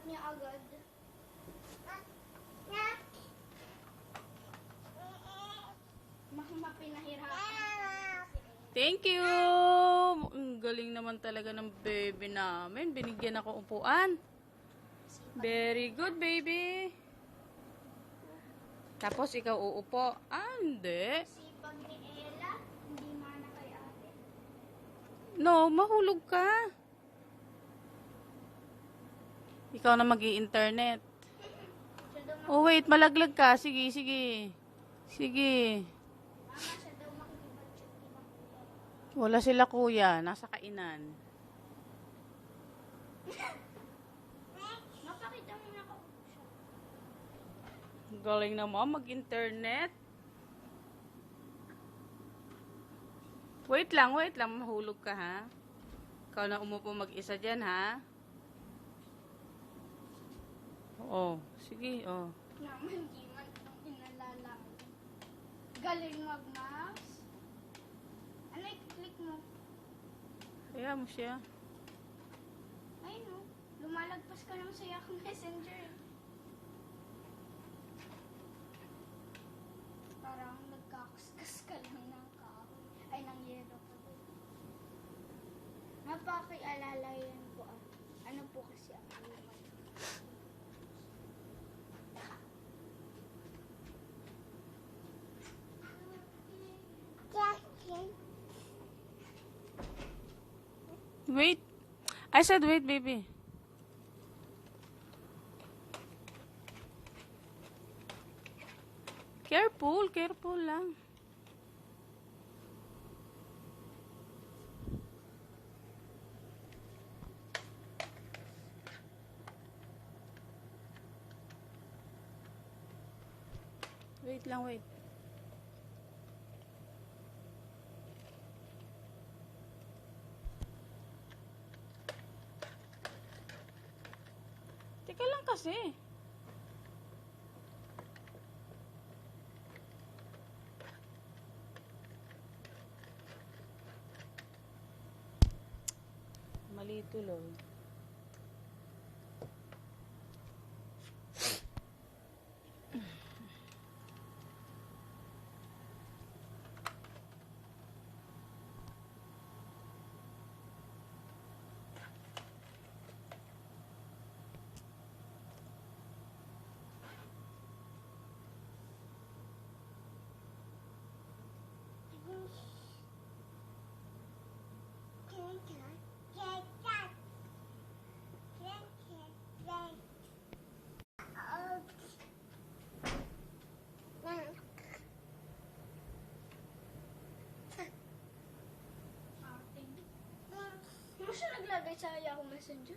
niya agad. Mapinahirapan. Thank you! Ang galing naman talaga ng baby namin. Binigyan ako upuan. Very good, baby. Tapos ikaw uupo. Ah, hindi. Sipag ni Ella, hindi mana kay ate. No, mahulog ka. Ikaw na mag-i-internet. Siya daw Oh, wait. Malaglag ka. Sige, sige. Sige. Mama, siya daw makikipag-chat kina kuya. Wala sila kuya. Nasa kainan. Mapakita mo na ako siya. Galing naman mag-internet. Wait lang. Mahulog ka, ha? Ikaw na umupo mag-isa dyan, ha? Oo. Sige, oh. Naman, di man itong inalala. Galing mag-mouse. Ano, i-click mo? Kaya mo siya. Ay, no. Lumalagpas ka ng saya kong messenger. Parang nagkakuskas ka lang ng kahoy. Ay, ng yero pa. Napakialala yan po. Ano po kasi ang naman. Wait. I said wait, baby. Careful lang. Wait lang, wait. Teka lang kasi. Mali tuloy. Ano siya naglagay sa Yahoo Messenger?